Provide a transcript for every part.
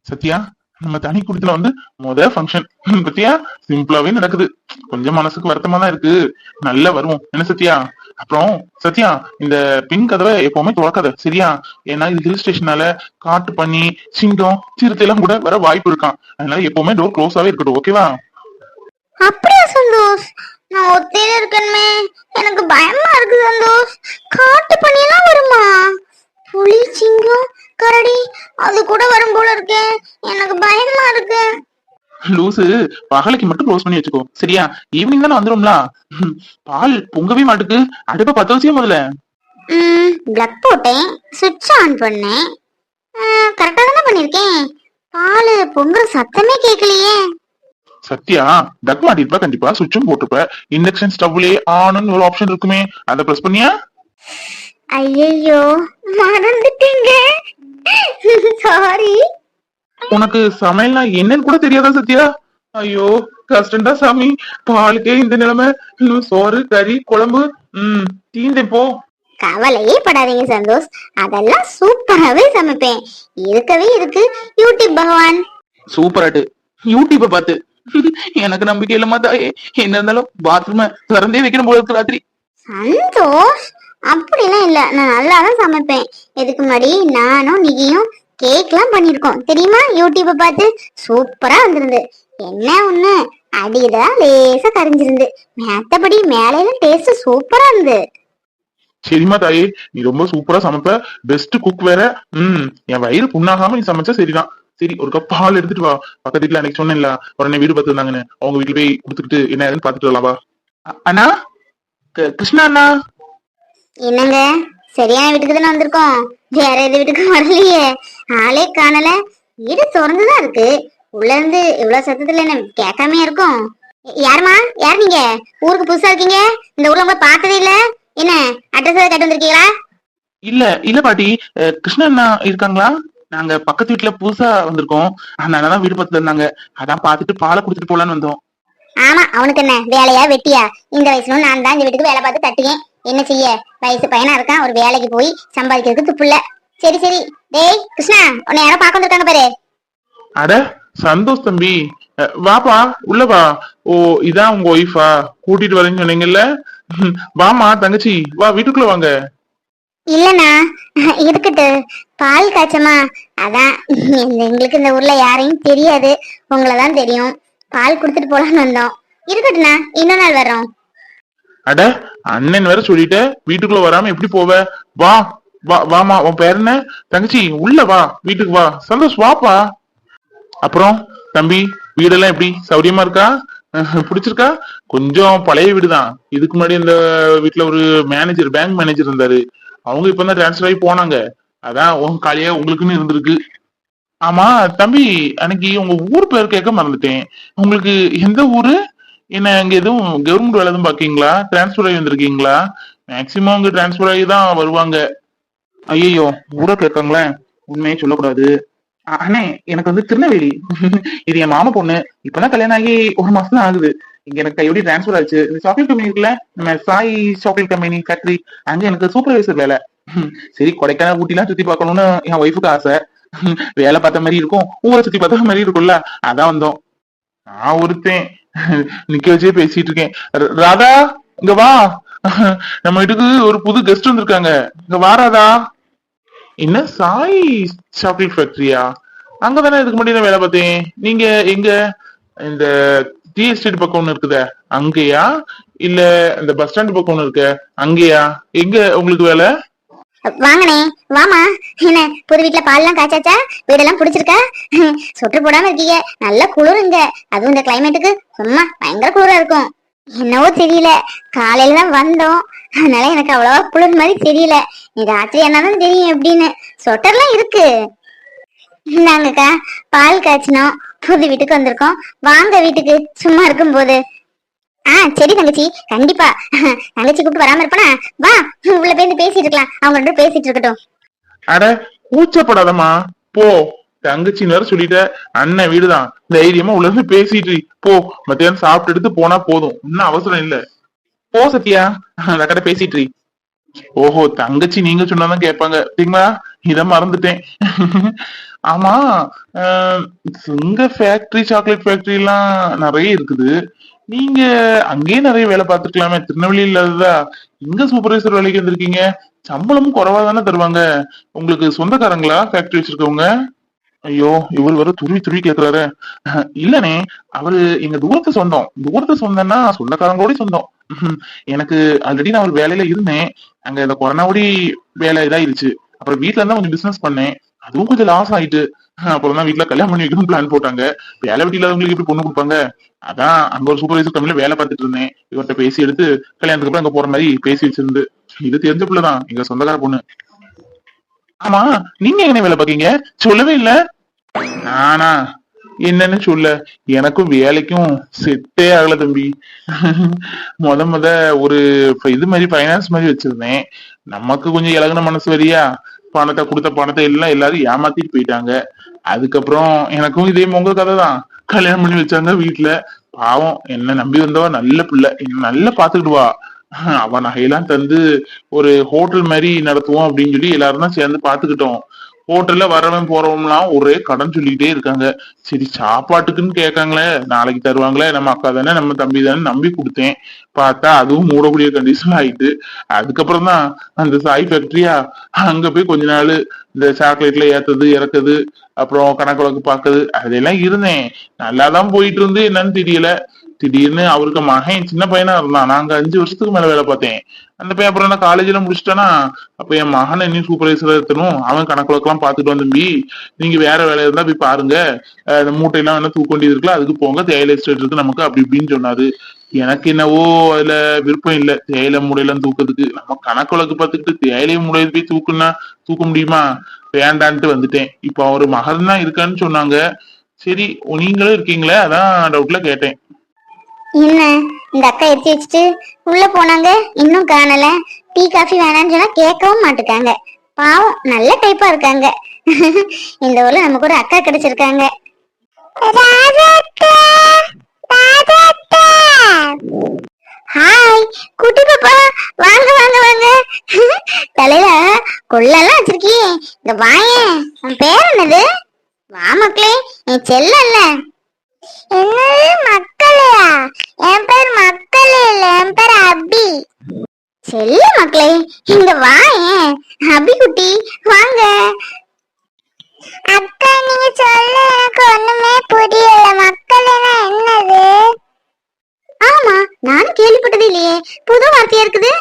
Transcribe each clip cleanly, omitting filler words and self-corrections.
சத்யா, நம்ம தனி குடுத்துல வந்து ஃபங்க்ஷன் பத்தியா சிம்பிளாவே நடக்குது. கொஞ்சம் மனசுக்கு வருத்தமா தான் இருக்கு. நல்லா வருவோம் என்ன சத்யா? அப்புறம் சத்யா, இந்த பின் கதவை எப்பவுமே துறக்காத சரியா? ஏன்னா இது ஹில் ஸ்டேஷனால காட்டு பண்ணி சிங்கம் சிறுத்தை எல்லாம் கூட வர வாய்ப்பு இருக்கான். அதனால எப்பவுமே டோர் க்ளோஸாவே இருக்கட்டும், ஓகேவா? அப்படியா சந்தோஷ்? நான் ஒத்தையில இருக்கேன்னு எனக்கு பயமா இருக்கு சந்தோஷ். காட்டு பண்ணியெல்லாம் வருமா? புலி சிங்கம் கரடி அது கூட வரும் போல இருக்கே. எனக்கு பயமா இருக்கு. லூசு, பகலைக்கு மட்டும் க்ளோஸ் பண்ணி வச்சுக்கோ சரியா? ஈவினிங் தானே வந்துரும்ல. பால் பொங்கவே மாட்டுக்கு. அடுப்ப பத்த வச்சே முதல்ல. பிளக் போட்டேன், சுவிட்ச் ஆன் பண்ணேன். கரெக்டா தானே பண்ணிருக்கேன். பால் பொங்குற சத்தமே கேட்கலையே. சத்யா, டக் மாட்டிருப்ப, கண்டிப்பா சுவிட்சும் போட்டுப்ப. இண்டக்ஷன் ஸ்டவ்லயே ஆன்னு ஒரு ஆப்ஷன் இருக்குமே, அதை பிரஸ் பண்ணியா? ஐயோ மறந்துட்டீங்க, சாரி. உனக்கு சமையல்னா என்னன்னு கூட தெரியாதா சத்யா? ஐயோ கஷ்டம்டா சாமி. பாலுக்கே இந்த நிலைமை, இன்னும் சோறு கறி குழம்பு தீந்தே போ. கவலையே படாதீங்க சந்தோஷ், அதெல்லாம் சூப்பராவே சமைப்பேன். இருக்கவே இருக்கு யூடியூப் பகவான். சூப்பராட்டு யூடியூப பார்த்து. எனக்கு நம்பிக்கை இல்லமா தாயே. என்ன இருந்தாலும் பாத்ரூம திறந்தே வைக்கணும் போல இருக்கு ராத்திரி. சந்தோஷ், அப்படிலாம் இல்ல, நான் நல்லா தான் சமைப்பேன். இதுக்கு முன்னாடி நானும் நிகியும் கேக்லாம் பண்ணிருக்கோம் தெரியுமா? யூடியூப பார்த்து சூப்பரா வந்திருந்து. என்ன ஒண்ணு அடிதான் லேசா கரைஞ்சிருந்து, மத்தபடி மேலையில டேஸ்ட் சூப்பரா இருந்து. சரிம்மா தாயே, நீ ரொம்ப சூப்பரா சமைப்ப, பெஸ்ட் குக் வேற. என் வயிறு புண்ணாகாம நீ சமைச்சா சரிதான். சரி, ஒரு கப் பால் எடுத்துட்டு வா. பக்கத்து வீட்டுல அன்னைக்கு சொன்னேன்ல உடனே வீடு பார்த்து இருந்தாங்கன்னு, அவங்க வீட்டுல போய் கொடுத்துட்டு என்ன ஏதுன்னு பாத்துட்டு வரலாம் வா. அண்ணா, கிருஷ்ணா அண்ணா. என்னங்க, சரியான வீட்டுக்கு தானே வந்திருக்கோம், வேற எது வீட்டுக்கு வரலையே. ஆளே காணல, வீடு திறந்துதான் இருக்கு. உள்ள இருந்து இவ்வளவு சத்தத்துல என்ன கேட்காமையா இருக்கும்? யாருமா, யார் நீங்க? ஊருக்கு புதுசா இருக்கீங்க, இந்த ஊர்ல உங்களை பார்த்ததே இல்ல. என்ன அட்ரஸ் ஏதாவது கேட்டு வந்திருக்கீங்களா? இல்ல இல்ல பாட்டி, கிருஷ்ணா அண்ணா இருக்காங்களா? நாங்க பக்கத்து வீட்டுல புதுசா வந்திருக்கோம், அந்த அண்ணா தான் வீடு பார்த்துட்டு இருந்தாங்க. அதான் பாத்துட்டு பாலை குடுத்துட்டு போலான்னு வந்தோம். ஆமா, அவனுக்கு என்ன வேலையா வெட்டியா? இந்த வயசுல நான் தான் இந்த வீட்டுக்கு வேலை பார்த்து தட்டுவேன். என்ன செய்ய, வயசு பையனா இருக்கான், ஒரு வேலைக்கு போய் சம்பாதிக்கிறதுக்கு துப்பு இல்ல. சரி சரி, டேய் கிருஷ்ணா, உன்னை யாரோ பார்க்க வந்திருக்காங்க பாரு. அட சந்தோஷ் தம்பி, வாப்பா உள்ள வா. ஓ, இதான் உங்க ஒய்ஃபா? கூட்டிட்டு வரேன்னு சொன்னீங்கல்ல. வாமா தங்கச்சி, வா வீட்டுக்குள்ள வாங்க. இல்லண்ணா, இருக்கட்டு, பால் காய்ச்சமா, அதான். எங்களுக்கு இந்த ஊர்ல யாரையும் தெரியாது, உங்களதான் தெரியும். பால் குடுத்துட்டு போலான்னு வந்தோம். இருக்கட்டுண்ணா, இன்னொரு நாள் வர்றோம். அட, அண்ணன் வேற சொல்லிட்ட, வீட்டுக்குள்ள வராம எப்படி போவ? வா வா வாமா, உன் பேர் என்ன? தங்கச்சி உள்ள வா, வீட்டுக்கு வா. சந்தோஷ் வாப்பா. அப்புறம் தம்பி, வீடெல்லாம் எப்படி சௌரியமா இருக்கா? பிடிச்சிருக்கா? கொஞ்சம் பழைய வீடுதான். இதுக்கு முன்னாடி இந்த வீட்டுல ஒரு மேனேஜர், பேங்க் மேனேஜர் இருந்தாரு. அவங்க இப்பதான் டிரான்ஸ்பர் ஆகி போனாங்க. அதான் உங்க காலியா உங்களுக்குன்னு இருந்திருக்கு. ஆமா தம்பி, அன்னைக்கு உங்க ஊர் பேர் கேட்க மறந்துட்டேன். உங்களுக்கு எந்த ஊரு? என்ன அங்க எதுவும் கவர்மெண்ட் வேலை எதுவும் பாக்கீங்களா? டிரான்ஸ்பர் ஆகி வந்திருக்கீங்களா? மேக்சிமம் அங்க டிரான்ஸ்பர் ஆகி தான் வருவாங்க. ஐயோ, ஊரை கேட்காங்களே, உண்மையே சொல்லக்கூடாது. அண்ணே, எனக்கு வந்து திருநெல்வேலி. இது என் மாமா பொண்ணு. இப்பதான் கல்யாணம் ஆகி ஒரு மாசம் தான் ஆகுது. இங்க எனக்கு கையோடி டிரான்ஸ்பர் ஆச்சு. இந்த சாக்லேட் கம்பெனி இருக்குல்ல, நம்ம சாய் சாக்லேட் கம்பெனி ஃபேக்டரி, அங்க எனக்கு சூப்பர்வைசர் வேலை. சரி, கொடைக்கானல் ஊட்டிலாம் சுத்தி பார்க்கணும்னு என் ஒய்ஃபுக்கு ஆசை. வேலை பார்த்த மாதிரி இருக்கும், ஊரை சுத்தி பார்த்த மாதிரி இருக்கும்ல, அதான் வந்தோம். நான் ஒருத்தன் நிக்க வச்சே பேசிட்டு இருக்கேன். ராதா, இங்க வா. நம்ம வீட்டுக்கு ஒரு புது கெஸ்ட் வந்திருக்காங்க, இங்க வா ராதா. என்ன சாய் சாக்லேட் ஃபேக்டரியா? அங்கதானே இதுக்கு முன்னாடி நான் வேலை பார்த்தேன். நீங்க எங்க? இந்த டி எஸ்டேட் பக்கம் ஒண்ணு இருக்குதே, அங்கேயா? இல்ல இந்த பஸ் ஸ்டாண்ட் பக்கம் ஒண்ணு இருக்கு, அங்கேயா? எங்க உங்களுக்கு வேலை? வாங்கனே, வாமா. என்ன புது வீட்டுல பால் எல்லாம் காய்ச்சாச்சா? வீடெல்லாம் பிடிச்சிருக்கா? சொட்டு போடாம இருக்கீங்க, நல்ல குளிருங்க. அதுவும் இந்த கிளைமேட்டுக்கு சும்மா பயங்கர குளிரா இருக்கும். என்னவோ தெரியல, காலையில தான் வந்தோம், அதனால எனக்கு அவ்வளவா குளிர் மாதிரி தெரியல. நீ ராத்திரி ஆனாலும் தெரியும் எப்படின்னு. சொட்டர்லாம் இருக்கு. நாங்கக்கா பால் காய்ச்சினோம், புது வீட்டுக்கு வந்திருக்கோம். வாங்க வீட்டுக்கு, சும்மா இருக்கும் போது. சரி தங்கச்சி, கண்டிப்பா. தங்கச்சி கூப்பிட்டு வராம இருப்பனா? வா, உள்ள போய் பேசிட்டு இருக்கலாம், அவங்க ரெண்டு பேசிட்டு இருக்கட்டும். அட, கூச்சப்படாதம்மா, போ. தங்கச்சின்னு வேற சொல்லிட்ட, அண்ணன் வீடுதான், தைரியமா உள்ள இருந்து பேசிட்டு போ. மத்தியானம் சாப்பிட்டு எடுத்து போனா போதும், இன்னும் அவசரம் இல்ல. போ சத்யா, அந்த கடை பேசிட்டு. ஓஹோ, தங்கச்சி நீங்க சொன்னாதான் கேட்பாங்க சரிங்களா? இத மறந்துட்டேன். ஆமா. ஆஹ், இங்க ஃபேக்டரி, சாக்லேட் ஃபேக்டரி எல்லாம் நிறைய இருக்குது. நீங்க அங்கேயே நிறைய வேலை பார்த்துருக்கலாமே, திருநெல்வேலி இல்லாததா? இங்க சூப்பர்வைசர் வேலைக்கு வந்திருக்கீங்க. சம்பளமும் குறைவா தானே தருவாங்க. உங்களுக்கு சொந்தக்காரங்களா ஃபேக்டரி வச்சிருக்கவங்க? ஐயோ, இவர் வர துருவி துருவி கேக்குறாரு. இல்லனே, அவரு எங்க தூரத்து சொந்தம். தூரத்து சொந்தம்னா சொந்தக்காரங்களோட சொந்தம். எனக்கு ஆல்ரெடி நான் ஒரு வேலையில இருந்தேன். அங்க இந்த கொரோனாவோடி வேலை இதாயிருச்சு. அப்புறம் வீட்ல இருந்தா கொஞ்சம் பிசினஸ் பண்ணேன். அதுவும் கொஞ்சம் லாஸ் ஆயிட்டு. அப்புறம் தான் வீட்ல கல்யாணம் பண்ணி வைக்கணும்னு பிளான் போட்டாங்க. வேலை வெட்டி இல்லாதவங்களுக்கு எப்படி பொண்ணு கொடுப்பாங்க? அதான் அங்க ஒரு சூப்பர்வைசர் கம்பெனில வேலை பார்த்துட்டு இருந்தேன். இவர்கிட்ட பேசி எடுத்து கல்யாணத்துக்கு அப்புறம் அங்க போற மாதிரி பேசி வச்சிருந்து. இது தெரிஞ்ச பிள்ளைதான், எங்க சொந்தக்கார பொண்ணு. ஆமா, நீங்க எங்க வேலை பாக்கீங்க? சொல்லவே இல்ல. நானா? என்னன்னு சொல்ல, எனக்கும் வேலைக்கும் செட்டே ஆகல தம்பி. முத ஒரு இது மாதிரி ஃபைனான்ஸ் மாதிரி வச்சிருந்தேன். நமக்கு கொஞ்சம் இலகுன மனசு வரியா, பணத்தை கொடுத்த பணத்தை எல்லாம் எல்லாரும் ஏமாத்திட்டு போயிட்டாங்க. அதுக்கப்புறம் எனக்கும் இதே உங்க கதை தான். கல்யாணம் பண்ணி வச்சாங்க வீட்டுல. பாவம், என்ன நம்பி வந்தவ நல்ல பிள்ளை, என்ன நல்லா பாத்துக்கிடுவா. அவ நகையெல்லாம் தந்து ஒரு ஹோட்டல் மாதிரி நடத்துவோம் அப்படின்னு சொல்லி எல்லாரும் தான் சேர்ந்து பாத்துக்கிட்டோம். ஹோட்டல்ல வரவன் போறவன்லாம் ஒரே கடன் சொல்லிக்கிட்டே இருக்காங்க. சரி, சாப்பாட்டுக்குன்னு கேட்காங்களே, நாளைக்கு தருவாங்களே, நம்ம அக்கா தானே நம்ம தம்பி தானே நம்பி கொடுத்தேன். பார்த்தா அதுவும் மூடக்கூடிய கண்டிஷன் ஆயிட்டு. அதுக்கப்புறம் தான் அந்த சாய் ஃபேக்டரியா, அங்க போய் கொஞ்ச நாள் இந்த சாக்லேட்ல ஏத்தது இறக்குது, அப்புறம் கணக்கு வழக்கு பாக்குது, அதெல்லாம் இருந்தேன். நல்லாதான் போயிட்டு இருந்து, என்னன்னு தெரியல. திடீர்னு அவருக்கு மகன் சின்ன பையனா இருந்தான். நாங்க 5 வருஷத்துக்கு மேல வேலை பார்த்தேன். அந்த பையன் அப்புறம் நான் காலேஜ்ல முடிச்சிட்டேனா, அப்ப என் மகனை இன்னும் சூப்பர்வைசரா இருக்கணும், அவன் கணக்கு வழக்கெல்லாம் பாத்துட்டு தம்பி, நீங்க வேற வேலை இருந்தா போய் பாருங்க, இந்த மூட்டையெல்லாம் வேணா தூக்க வேண்டியது இருக்குல்ல, அதுக்கு போங்க, தேயிலை எஸ்டேட் இருக்கு நமக்கு, அப்படி இப்படின்னு சொன்னாரு. எனக்கு என்னவோ அதுல விருப்பம் இல்ல, தேயிலை மூடையெல்லாம் தூக்கிறதுக்கு. நம்ம கணக்கு வழக்கு பார்த்துக்கிட்டு தேயிலை மூடையை போய் தூக்குனா தூக்க முடியுமா? வேண்டான்ட்டு வந்துட்டேன். இப்ப அவரு மகன் தான் இருக்கான்னு சொன்னாங்க. சரி, நீங்களும் இருக்கீங்களே, அதான் டவுட்ல கேட்டேன். என்ன, இந்த அக்கா எடுத்து வச்சுட்டு உள்ள போனாங்க, இன்னும் காணல. டீ காஃபி வேணாம்னு சொன்னா கேட்கவும் மாட்டுக்காங்க. பாவம், நல்ல டைப்பா இருக்காங்க. இந்த ஊர்ல நமக்கு ஒரு அக்கா கிடைச்சிருக்காங்க. ஹாய் குட்டி பாப்பா, வாங்க வாங்க வாங்க. தலையில கொள்ளெல்லாம் வச்சிருக்கியே, இங்க வாயேன். உன் பேர் என்னது? வா மக்களே, நீ செல்லல்ல. என்னது மக்களையா? என் பேர் மக்களே இல்ல, என் பேர் அபி. செல்ல மக்களே, இங்க வாயேன். அபி குட்டி வாங்க. அக்கா, நீங்க சொல்ல எனக்கு ஒண்ணுமே புரியல. மக்கள்னா என்னது? ஆமா, நானும் கேள்விப்பட்டது இல்லையே, புது வார்த்தையா இருக்குது.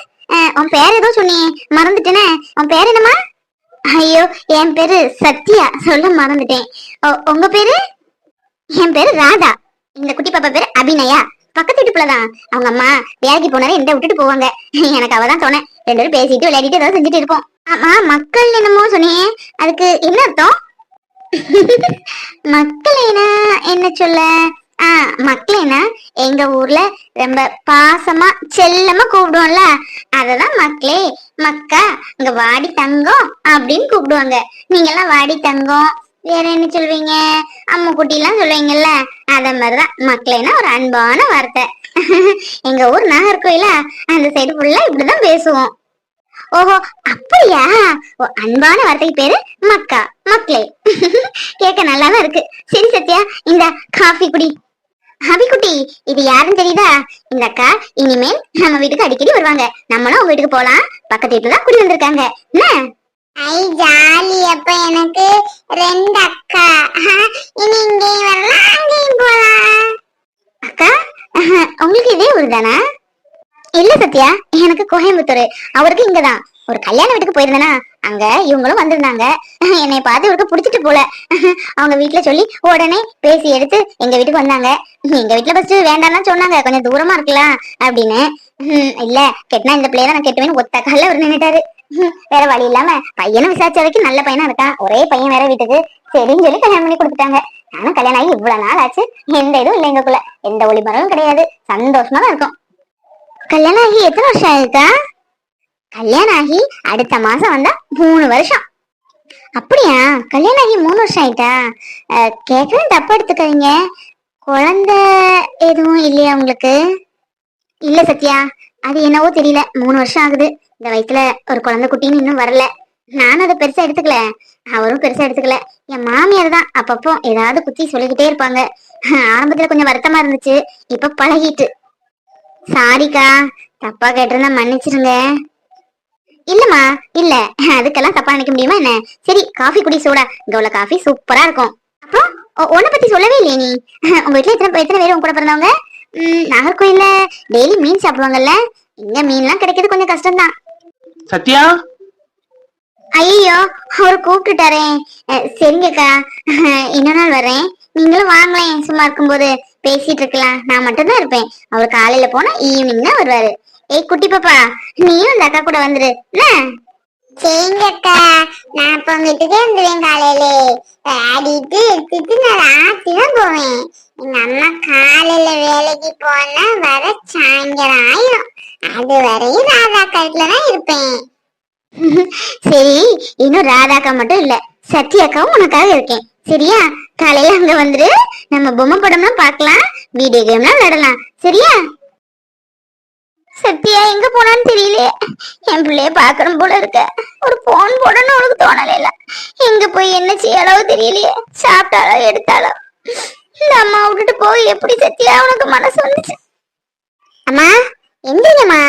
உன் பேர் ஏதோ சொன்னியே, மறந்துட்டேனே. உன் பேர் என்னம்மா? ஐயோ, என் பேரு சத்யா, சொல்ல மறந்துட்டேன். உங்க பேரு? என் பேரு ராதா. இந்த குட்டி பாப்பா பேரு அபிநயா. பக்கத்து வீட்டுக்குள்ளதான். அவங்க அம்மா வேலைக்கு போனாரு, என்ன விட்டுட்டு போவாங்க. எனக்கு அவதான் தோணேன். 2 பேரும் பேசிட்டு விளையாடிட்டு ஏதாவது செஞ்சுட்டு இருப்போம். ஆமா, மக்கள் என்னமோ சொன்னீங்க, அதுக்கு என்ன அர்த்தம்? மக்களேனா என்ன சொல்ல? மக்களேனா எங்க ஊர்ல ரொம்ப பாசமா செல்லமா கூப்பிடுவோம்ல, அததான் மக்களே. மக்கா, இங்க வாடி தங்கம் அப்படின்னு கூப்பிடுவாங்க. நீங்க எல்லாம் வாடி தங்கம், வேற என்ன சொல்வீங்க? அம்மா குட்டி எல்லாம் சொல்லுவீங்கல்ல, அத மாதிரிதான் மக்களேனா ஒரு அன்பான வார்த்தை. எங்க ஊர் நாகர்கோயில அந்த சைடு ஃபுல்லா இப்படிதான் பேசுவோம். ஓஹோ, அப்படியா? அன்பான வார்த்தைக்கு பேரு மக்கா, மக்களே. கேட்க நல்லாதான் இருக்கு. சரி சத்யா, இந்த காஃபி குடி. அபிக்குட்டி, இது யாருன்னு தெரியுதா? இந்த அக்கா இனிமேல் நம்ம வீட்டுக்கு அடிக்கடி வருவாங்க. நம்மளும் அவங்க வீட்டுக்கு போலாம். பக்கத்து வீட்டுல தான் குடி வந்திருக்காங்க. என்ன ஐ ஜாலி! அப்ப எனக்கு 2 அக்கா. இனி இங்கேயும் வரலாம், அங்கேயும் போலாம். அக்கா, உங்களுக்கு இதே ஊர் தானா? இல்ல சத்யா, எனக்கு கோயம்புத்தூர். அவருக்கு இங்கதான். ஒரு கல்யாண வீட்டுக்கு போயிருந்தேனா, அங்க இவங்களும் வந்திருந்தாங்க. என்னை பார்த்து இவருக்கு பிடிச்சிட்டு போல. அவங்க வீட்டுல சொல்லி உடனே பேசி எடுத்து எங்க வீட்டுக்கு வந்தாங்க. எங்க வீட்டுல ஃபர்ஸ்ட் வேண்டாம்னு சொன்னாங்க, கொஞ்சம் தூரமா இருக்கலாம் அப்படின்னு. இல்ல, கெட்டினா இந்த பிள்ளைய நான் கெட்டுவேன்னு ஒத்த கால அவர் நின்னுட்டாரு. வேற வழி இல்லாம பையனும் விசாரிச்ச வரைக்கும் நல்ல பையனா இருக்கான். ஒரே பையன் வேற வீட்டுக்கு, சரின்னு சொல்லி கல்யாணம் பண்ணி கொடுத்துட்டாங்க. நானும் கல்யாணம் ஆகி இவ்வளவு நாள் ஆச்சு, எந்த இதுவும் இல்லை எங்களுக்குள்ள, எந்த ஒளிமரமும் கிடையாது. சந்தோஷமா தான் இருக்கும். கல்யாணம் ஆகி எத்தனை வருஷம் ஆயிருக்கா? கல்யாணம் ஆகி அடுத்த மாசம் வந்தா 3 வருஷம். அப்படியா? கல்யாணம் ஆகி 3 வருஷம் ஆயிட்டா? கேட்கலாம், தப்பா எடுத்துக்காதீங்க. குழந்தை எதுவும் இல்லையா உங்களுக்கு? இல்ல சத்யா, அது என்னவோ தெரியல, 3 வருஷம் ஆகுது. இந்த வயசுல ஒரு குழந்தை குட்டின்னு இன்னும் வரல. நானும் அதை பெருசா எடுத்துக்கல, அவரும் பெருசா எடுத்துக்கல. என் மாமியார் தான் அப்பப்போ ஏதாவது குத்தி சொல்லிக்கிட்டே இருப்பாங்க. ஆரம்பத்துல கொஞ்சம் வருத்தமா இருந்துச்சு, இப்ப பழகிட்டு. சாரிக்கா, தப்பா கேட்டிருந்தா மன்னிச்சிருங்க. இல்லம்மா, இல்ல, அதுக்கெல்லாம் தப்பா நினைக்க முடியுமா என்ன? சரி, காஃபி குடி, சூடா. இங்க உள்ள காஃபி சூப்பரா இருக்கும். அப்புறம் உன்னை பத்தி சொல்லவே இல்லையே நீ. உங்க வீட்டுல எத்தனை பேர் உங்க கூட பிறந்தவங்க? நாகர்கோயில்ல டெய்லி மீன் சாப்பிடுவாங்கல்ல? இங்க மீன்லாம் கிடைக்கிறது கொஞ்சம் கஷ்டம்தான். சத்யா, ஐயோ, அவரு கூப்பிட்டுட்டாரே. சரிங்கக்கா, இன்னொரு நாள் வர்றேன். நீங்களும் வாங்களேன், சும்மா இருக்கும்போது பேசிட்டு இருக்கலாம். நான் மட்டும்தான் இருப்பேன். அவர் காலையில போனா ஈவினிங் தான் வருவாரு. ஏய் குட்டி பாப்பா, நீயும் இந்த அக்கா கூட வந்துரு என்ன? சரிங்கக்கா, நான் இப்ப வீட்டுக்கே வந்துடுவேன். காலையில ஆடிட்டு எடுத்துட்டு நான் ஆத்தி தான் போவேன். எங்க அம்மா காலையில வேலைக்கு போனா வர சாயந்தரம் ஆயிரும். அது வரையும் ராதா கழுத்துல தான் இருப்பேன். சரி, இன்னும் ராதாக்கா மட்டும் இல்ல, சத்யாக்காவும் உனக்காக இருக்கேன். சரியா? காலையில அங்க வந்துரு, நம்ம பொம்மை படம்லாம் பார்க்கலாம், வீடியோ கேம்லாம் விளையாடலாம். சரியா? சத்யா எங்க போனான்னு தெரியலையே. என் பிள்ளைய பாக்கணும் போல இருக்க. ஒரு போன் போடணும் உனக்கு தோணல. இல்ல எங்க போய் என்ன செய்யாலோ தெரியலையே. சாப்பிட்டாலோ எடுத்தாலோ. இந்த அம்மா விட்டுட்டு போய் எப்படி சத்யா உனக்கு மனசு வந்துச்சு? அம்மா எந்திரிங்கம்மா.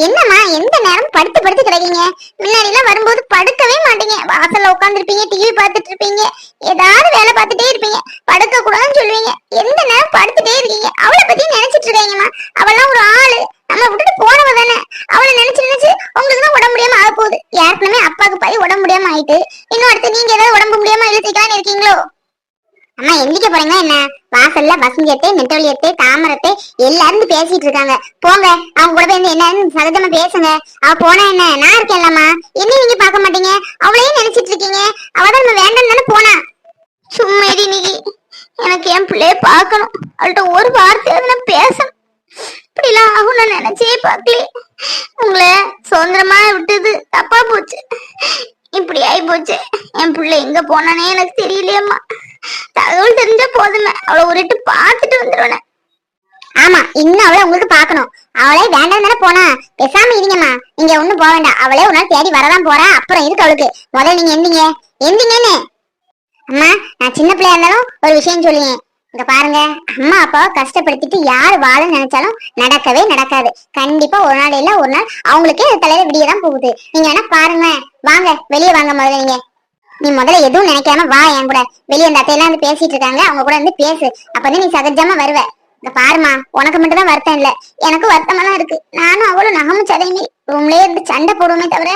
என்னம்மா எந்த நேரம் படுத்து படுத்து கிடக்கீங்க? முன்னாடி எல்லாம் வரும்போது படுக்கவே மாட்டீங்க. வாசல்ல உட்காந்துருப்பீங்க, டிவி பார்த்துட்டு இருப்பீங்க, ஏதாவது வேலை பார்த்துட்டே இருப்பீங்க. படுக்க கூடாதுன்னு சொல்லுவீங்க. எந்த நேரம் படுத்துட்டே இருக்கீங்க? அவளை பத்தி நினைச்சிட்டு இருக்கீங்கம்மா. அவெல்லாம் ஒரு ஆளு, நம்ம விட்டுட்டு போனவ தானே. அவளை நினைச்சு நினைச்சு உங்களுக்கு தான் உடம்பு முடியாம ஆக போகுது. ஏற்கனவே அப்பாவுக்கு பாதி உடம்பு முடியாம ஆயிட்டு, இன்னும் அடுத்து நீங்க ஏதாவது உடம்பு முடியாம இழுத்துக்கலான்னு இருக்கீங்களோ? அம்மா எந்திரிக்க போறீங்க என்ன? வாசல்ல வசந்தியத்தை, நெட்டவழியத்தை, தாமரத்தை எல்லாரும் பேசிட்டு இருக்காங்க. போங்க, அவங்க கூட போய் என்னன்னு சகஜமா பேசுங்க. அவ போனா என்ன, நான் இருக்கேன்லம்மா. என்ன நீங்க பார்க்க மாட்டீங்க? அவளையும் நினைச்சிட்டு இருக்கீங்க. அவதான் நம்ம வேண்டாம் தானே போனா. சும்மா நீங்க, எனக்கு என் பிள்ளைய பார்க்கணும். அவள்கிட்ட ஒரு வார்த்தையாவது நான் பேசணும். இப்படிலாம் ஆகும் நான் நினைச்சே பார்க்கல. உங்களை சுதந்திரமா விட்டது தப்பா போச்சு. இப்படி ஆயி போச்சு. என் பிள்ளை எங்க போனானே எனக்கு தெரியலையம்மா. தகவல் தெரிஞ்சா போதுமே, அவளை ஒருட்டு பார்த்துட்டு வந்துடுவேன். ஆமா, இன்னும் அவளை உங்களுக்கு பாக்கணும். அவளே வேண்டாம் தானே போனா. பேசாம இருங்கம்மா, நீங்க ஒண்ணும் போக வேண்டாம். அவளே ஒரு நாள் தேடி வரதான் போறா. அப்புறம் இருக்கு அவளுக்கு. முதல்ல நீங்க எந்திங்க, எந்திங்கன்னு. அம்மா, நான் சின்ன பிள்ளையா இருந்தாலும் ஒரு விஷயம் சொல்லுவேன். இங்க பாருங்க, அம்மா அப்பாவை கஷ்டப்படுத்திட்டு யார் வாழ நினைச்சாலும் நடக்கவே நடக்காது. கண்டிப்பா ஒரு நாள் இல்ல ஒரு நாள் அவங்களுக்கே தலையில விடியதான் போகுது. நீங்க வேணா பாருங்க. வாங்க, வெளியே வாங்க. முதல்ல நீ முதல்ல எதுவும் நினைக்காம வா என் கூட. வெளியே அந்த அத்தையெல்லாம் வந்து பேசிட்டு இருக்காங்க, அவங்க கூட வந்து பேசு. அப்பதான் நீ சகஜமா வருவ. இந்த பாருமா, உனக்கு மட்டும் தான் வருத்தம் இல்ல, எனக்கு வருத்தமா தான் இருக்கு. நானும் அவளும் நகமும் சதையுமே ரூம்லயே இருந்து சண்டை போடுவோமே தவிர,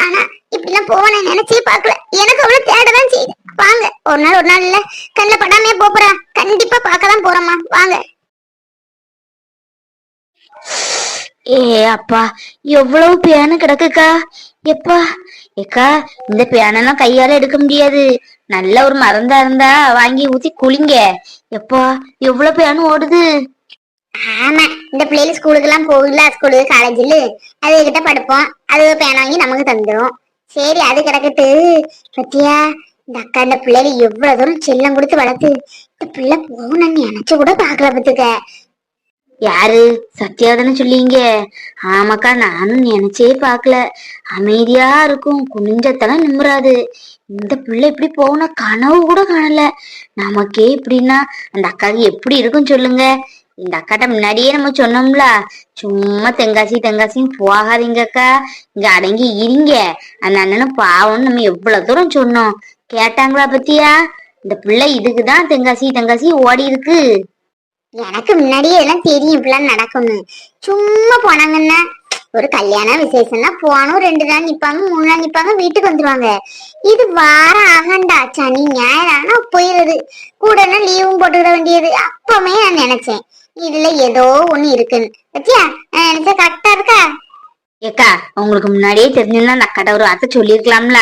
ஆனா இப்படி எல்லாம் போவ நான் நினைச்சே பாக்கல. எனக்கு அவளை தேடதான் செய்யுது. வாங்க, ஒரு நாள் இல்ல கண்ணில் படாமே போறா. கண்டிப்பா பார்க்கதான் போறோம்மா, வாங்க. ஏ அப்பா, எவ்வளவு பேனு கிடக்குக்கா. எப்பா ஏக்கா, இந்த பேனெல்லாம் கையால எடுக்க முடியாது. நல்ல ஒரு மருந்தா இருந்தா வாங்கி ஊத்தி குளிங்க. எப்பா எவ்வளவு பேனு ஓடுது. ஆமா, இந்த பிள்ளைல ஸ்கூலுக்கு எல்லாம் போகல, ஸ்கூலு காலேஜ்ல அது கிட்ட படுப்போம். அது பேன் வாங்கி நமக்கு தந்துடும். சரி, அது கிடக்கட்டு. பத்தியா, இந்த அக்கா இந்த பிள்ளைல எவ்வளவு தூரம் செல்லம் கொடுத்து வளர்த்து. இந்த பிள்ளை போகணும்னு நினைச்சு கூட பாக்கல பத்துக்க. யாரு? சத்யாதானே சொல்லிங்க? ஆமாக்கா, நானும் நினைச்சே பாக்கல. அமைதியா இருக்கும், குனிஞ்சத்தெல்லாம் நிம்மறாது. இந்த பிள்ளை இப்படி போனா கனவு கூட காணல. நமக்கே இப்படின்னா அந்த அக்காவுக்கு எப்படி இருக்கும் சொல்லுங்க. இந்த அக்காட்ட முன்னாடியே நம்ம சொன்னோம்ல, சும்மா தெங்காசின்னு போகாதீங்கக்கா, இங்க அடங்கி இருங்க, அந்த அண்ணனை பாவம்னு நம்ம எவ்வளவு தூரம் சொன்னோம். கேட்டாங்களா பத்தியா? இந்த பிள்ளை இதுக்குதான் தெங்காசி ஓடி இருக்கு. எனக்கு முன்னாடியே எல்லாம் தெரியும் இப்படிலாம் நடக்கும்னு. சும்மா போனாங்கன்னா, ஒரு கல்யாண விசேஷம்னா போனோம், 2 நாள் நிப்பாங்க, 3 நாள் நிப்பாங்க, வீட்டுக்கு வந்துருவாங்க. இது வாரம் ஆகண்டா, சனி ஞாயிறு ஆனா போயிருது. கூடனா லீவும் போட்டுக்கிட வேண்டியது. அப்பவே நான் நினைச்சேன் இதுல ஏதோ ஒண்ணு இருக்குன்னு. பத்தியா, நான் நினைச்ச கரெக்டா இருக்கா? ஏக்கா, உங்களுக்கு முன்னாடியே தெரிஞ்சிருந்தா அந்த அக்காட்ட ஒரு வார்த்தை சொல்லிருக்கலாம்ல.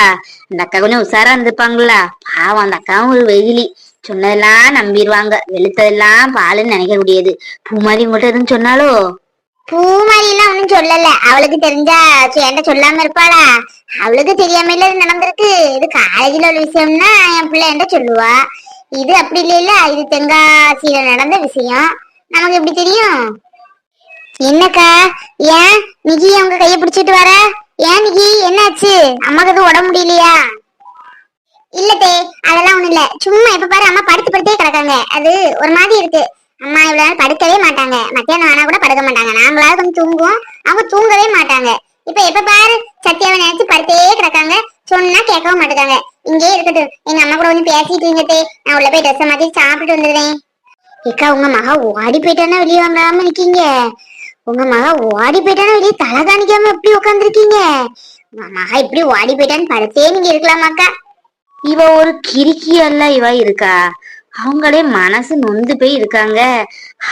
அந்த அக்கா கொஞ்சம் உஷாரா இருந்திருப்பாங்களா. பாவம், அந்த அக்காவும் ஒரு வெகுலி. சொன்னதெல்லாம் நம்பிடுவாங்க, வெளுத்ததெல்லாம் பாலுன்னு நினைக்க முடியாது. பூமாரி உங்கள்கிட்ட எதுவும் சொன்னாலோ? பூமாரி எல்லாம் ஒண்ணும் சொல்லல. அவளுக்கு தெரிஞ்சா என்கிட்ட சொல்லாம இருப்பாளா? அவளுக்கு தெரியாம இல்ல இது நடந்திருக்கு. இது காலேஜ்ல உள்ள விஷயம்னா என் பிள்ளை என்கிட்ட சொல்லுவா. இது அப்படி இல்ல, இது தென்காசியில நடந்த விஷயம். நமக்கு எப்படி தெரியும்? என்னக்கா, ஏன் நிஜி அவங்க கைய பிடிச்சிட்டு வர? ஏன் நிக்கி என்னாச்சு? அம்மாக்கு எதுவும் உடம்பு முடியலையா? இல்லத்தே, அதெல்லாம் ஒண்ணும் இல்ல. சும்மா எப்ப பாரு அம்மா படுத்தே கிடக்காங்க. அது ஒரு மாதிரி இருக்கு. அம்மா இவ்வளவு நாள் படுக்கவே மாட்டாங்க. மத்தியானம் ஆனா கூட படுக்க மாட்டாங்க. நாங்களாவது கொஞ்சம் தூங்குவோம், அவங்க தூங்கவே மாட்டாங்க. இப்ப எப்ப பாரு சத்யாவை நினைச்சு படுத்தே கிடக்காங்க. சொன்னா கேட்கவும் மாட்டாங்க. இங்கே இருக்கட்டும், எங்க அம்மா கூட கொஞ்சம் பேசிட்டு இருங்கத்தே. நான் உள்ள போய் ட்ரெஸ் மாத்தி சாப்பிட்டுட்டு வந்துடுறேன். ஏக்கா, உங்க மகா ஓடி போயிட்டானா வெளியே வாங்காம நிக்கீங்க? உங்க மகா ஓடி போயிட்டானா வெளியே தலை காணிக்காம எப்படி உட்காந்துருக்கீங்க? உங்க மகா இப்படி ஓடி போயிட்டான்னு படுத்தே நீங்க இருக்கலாமாக்கா? இவ ஒரு கிறுக்கி அல்ல இவ இருக்கா. அவங்களே மனசு நொந்து போய் இருக்காங்க.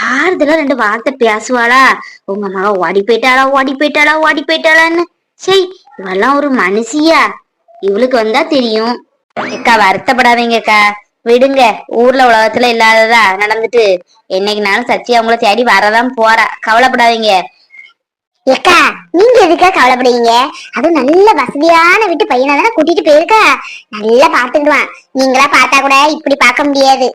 ஆறுதலா ரெண்டு வார்த்தை பேசுவாளா? உங்க மக ஓடி போயிட்டாளா ஓடி போயிட்டாளா ஓடி போயிட்டாளான்னு. சரி, இவெல்லாம் ஒரு மனுஷியா? இவளுக்கு வந்தா தெரியும். அக்கா வருத்தப்படாதீங்கக்கா, விடுங்க. ஊர்ல உலகத்துல இல்லாததா நடந்துட்டு என்னைக்குனாலும் சச்சி அவங்கள தேடி வரதான் போறா. கவலைப்படாதீங்க. ஏக்கா, நீங்க எதுக்கா கவலைப்படுவீங்க? அதுவும் நல்ல வசதியான வீட்டு பையனை தானே கூட்டிட்டு போயிருக்கா. நல்லா பாத்துக்கிடுவான். நீங்களா பார்த்தா கூட இப்படி பார்க்க முடியாது.